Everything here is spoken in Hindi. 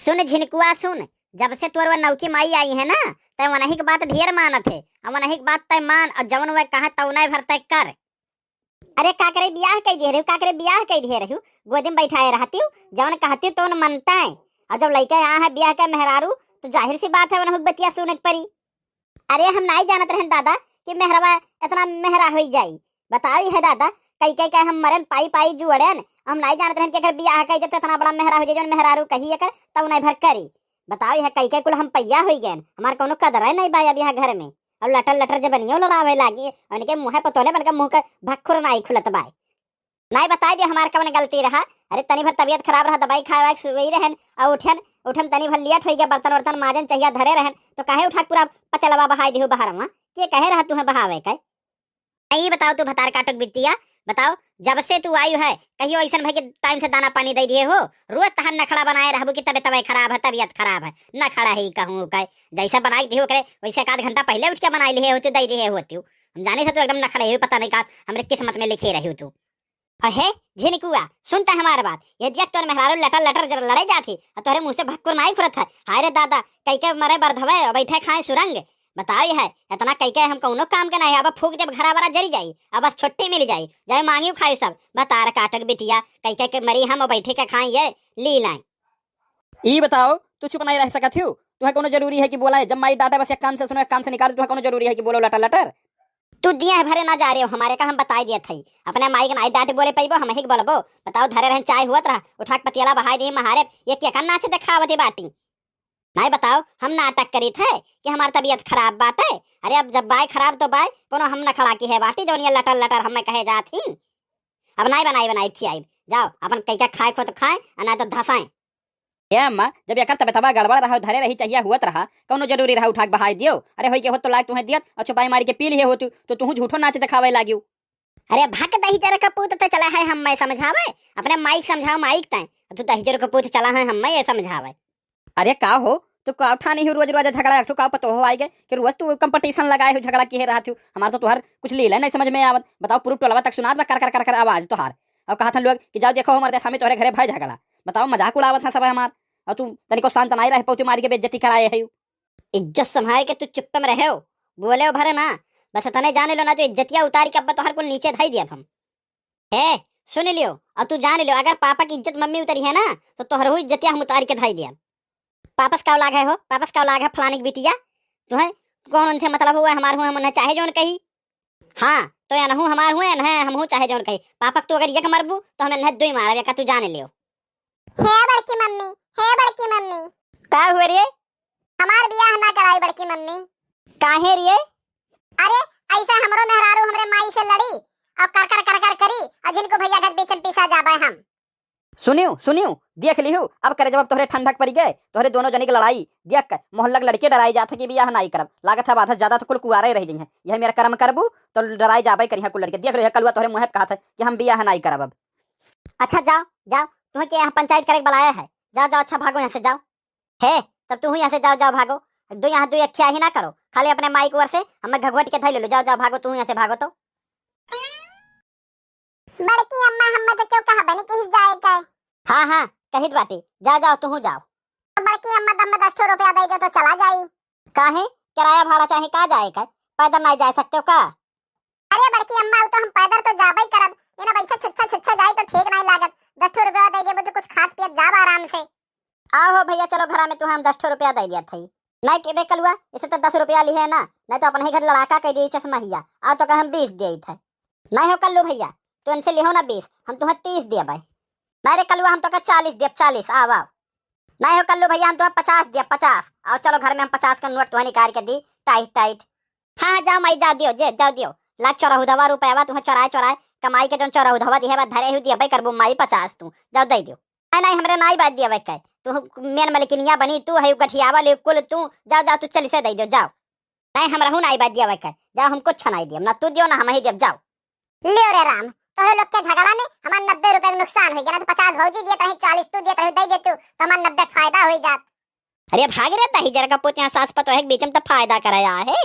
सुन झिनकुआ सुन, जब से तोर वो नौकी माई आई है ना, तय वनही के बात ढेर मानत है और वनही के बात तय मान और जवन वह कहा तवना भर तय कर। अरे का करे ब्याह कई दे रही का करे ब्याह कई दे रही गोदी में बैठाए रहती हूँ, जवन कहती हूँ तो मनता है। और जब लड़का यहाँ है ब्याह का मेहरारू तो जाहिर सी बात है वनहुक बतिया सुने परी। अरे हम नहीं जानत रहन दादा कि मेहरवा इतना मेहरा हो जाई। बताओ है दादा कई कई कई हम मरन पाई पाई जुड़न, हम नहीं जानत रहन कि अगर ब्याह कई दे तो इतना बड़ा मेहरा हो जाए जो मेहरारू कही कर तब नहीं भर करी। बताओ यह कई कई कुल हम पैया हो गए, हमार कोनो कदर है नहीं बाया ब्याह घर में। और लटर लटर जब बनियो लड़ावे लागी उनके मुंह पतोले बनकर मुंह का भक्खुर नहीं खुलत बाय। नहीं बताई दे हमार कवन गलती रहा। अरे तनी भर तबियत खराब रहा दवाई खाए सुई रहन और उठन उठन तनी भर लेट हो गया बर्तन वर्तन माजन चाहिए धरे रहन तो काहे उठा पूरा पतेलवा बहाई दिहु बहरवा के कहे रहा तुम्हें बहावे का। नहीं बताओ तू भतार काटक बिटिया, बताओ जब से तू आई है कहियो ऐसा भाई के टाइम से दाना पानी दे दिए हो? रोज तहर नखड़ा बनाए रहबू कि तबियत खराब है तबियत खराब है नखड़ा ही कहूँ कह जैसा बनाई दियो करे वैसे एक आध घंटा पहले उठ के बनाई लिए होती दे दिए होती हम जाने से तू एकदम नखड़े हुई पता नहीं का हमरे किस्मत में लिखे रही हो तू। अहे झिनकुआ सुनता हमारे बात, ये देख तोर मेहरारू लटर लटर जरा लड़े जाती और तोहरे मुंह से भक्कुर नहीं फुरत है। हाय रे दादा कई के मरे बरधवे और बैठे खाए सुरंग। बताओ है इतना कई के हम कौनो काम के नहीं, अब फूक जब घरा बरा जरी जाई अब बस छुट्टी मिल जाई जाए मांगी खाई सब। बता रहा काटक बिटिया कई के मरी हम बैठे के खाई ये ली लाए। ई बताओ तू चुप नहीं रह सकत हो? तुम्हें कोनो जरूरी है कि बोला है? जब माई डाटा बस एक कान से सुनो एक कान से निकाल, तुम्हें कोनो जरूरी है कि बोलो लटर लटर? तू दिया भरे ना जा रहे हो हमारे का हम बता दिया थी अपने माई के नाई डांटे बोले पैबो हम ही बोलबो। बताओ धरे रहन चाय हुआ रहा उठा के पतियाला बहाई दी महारे ये क्या करना नाचे दिखावती बाटी। नहीं बताओ हम नाटक करी थे कि हमारी तबीयत खराब बात है। अरे अब जब बाय खराब तो बाय कोनो हम न खड़ा की है बाटी जो लटर लटर हमें कहे जाती। अब नहीं बनाई बनाई खियाई जाओ अपन कई का खाए खो तो खाए ना तो धसाए। ए अम्मा जब एक तबीयतवा गड़बड़ रहा धरे रही चाहिए हुआ रहा कोनो जरूरी रहा उठा के बहाई दियो? अरे होई के हो तो लाग तुम्हें दियत और छुपाई मारी के पी लिए हो तो तू झूठो नाच दिखावे लागियो। अरे भक दही जरा कपूत तो चला है हम मैं समझावे अपने माइक समझाओ माइक तय तू दही जरा कपूत चला है हम मैं ये समझावे। अरे का हो तो का उठा नहीं हो रोज रोज झगड़ा तो का पतो हो आएगा कि रोज तू कंपटीशन लगाए हो झगड़ा किए रहा थी हमारा तो तुहार कुछ ले नहीं समझ में आवत। बताओ पूरा टोलवा तक सुनात कर कर कर कर आवाज तुहार और कहा था लोग कि जाओ देखो हमारे सामने तोहरे घरे भाई झगड़ा। बताओ मजाक उड़ावत था सब हमार और तू तनिको शांत नहीं रह पौती मारी के बेइज्जती कराए है। इज्जत संभाल के तू चुप में रहे हो बोले हो भरे ना बस तने जाने लो ना तो इज्जतिया उतारी के अब तोहर को नीचे धाई दिया हम है सुन लियो और तू जान लियो अगर पापा की इज्जत मम्मी उतरी है ना तो तोहर हो इज्जतिया हम उतारी के धाई दिया। पापस का औलाद है हो पापस का औलाद है फलानी की बिटिया तुम्हें कौन उनसे मतलब हुआ हमार हुआ हम चाहे जोन कही। हाँ तो या नहू हमार हुए न हम हूँ चाहे जोन कही पापक तू अगर एक मरबू तो हमें नह दो ही मारा का तू जान लियो। हे बड़की मम्मी का हुए रे? हमार बियाह ना कराई बड़की मम्मी। काहे रे? अरे ऐसा हमरो मेहरारू हमरे माई से लड़ी और कर करी और जिनको भैया घर बेचन पीसा जाबे हम। सुनियो देख लियो अब करे जब तोहरे ठंडक पड़ गए तोहरे दोनों जने की लड़ाई देख कर मोहल्ला के लड़के डराई जाते कि बियाह नहीं करब लागत है बात ज्यादा तो कुल कुआरे रह जाए यह मेरा कर्म करबू तो डराई जाबे करिया कुल लड़के देख लो कलुआ तोहरे मुंह पे कहा था कि हम बियाह नहीं करब अब। अच्छा जाओ जाओ तुम्हें क्या यहाँ पंचायत करे बुलाया है जाओ जाओ अच्छा भागो यहाँ से जाओ है तब तू यहाँ से जाओ जाओ भागो दो यहाँ दो अख्या ही ना करो खाली अपने माइक वर से हमें घगवट के थैले लो जाओ जाओ भागो तू यहाँ से भागो। तो बड़की अम्मा हमें तो क्यों कहा बनी किस जाए का? हाँ कहित बाती जाओ जाओ तू जाओ। बड़की अम्मा दम में 10 रुपया दे दो तो चला जाई। काहे किराया भाड़ा चाहे का जाए का पैदल नहीं जा सकते हो का? अरे बड़की अम्मा तो हम पैदल तो जाबे करब लेना पैसा छुच्छा जाए तो ठीक नहीं लागत 10 रुपया दे देबो तो कुछ खास पियत जाब आराम से। आओ भैया चलो घर में तुम्हें हम 10 रुपया दे दिया थी नहीं के दे कलुआ इसे तो 10 रुपया ली है ना नहीं तो अपने ही घर लड़ाका कह दिए चश्मा हिया आओ तो हम 20 दिए थे नहीं हो कल्लू भैया तो इनसे लिहो ना 20 हम तुम्हें 30 दिया भाई नहीं रे कलुआ हम तो 40 दिया 40 आओ नहीं हो कल्लू भैया हम तुम्हें 50 दिया 50 आओ चलो घर में हम 50 का नोट तुम्हें निकाल के दी टाइट। हाँ जाओ माई जाओ दियो जाओ दियो लाख 14 रुपया तुम्हें चौराए कमाई के जो 14 दी है धरे दिया भाई करबू माई 50 तू जाओ दे दियो। नहीं हमरे नाई बात दिया भाई तू मेन मलकिनिया बनी तू है गठियावा ले कुल तू जाओ तू चल से दे दो जाओ। नहीं हमरा हूं नाई बात दिया भाई जाओ हम कुछ नहीं दियो ना तू दियो ना हम ही दियो जाओ। लियो रे राम तोहरे लोग के झगड़ा में हमार 90 रुपए का नुकसान हो गया ना तो 50 भौजी दिए तो 40 तू दिए तो दे दे तू तो हमार 90 फायदा हो जात। अरे भाग रहता ही जरा का पोतिया सास पतो है बीच में तो फायदा कराया है।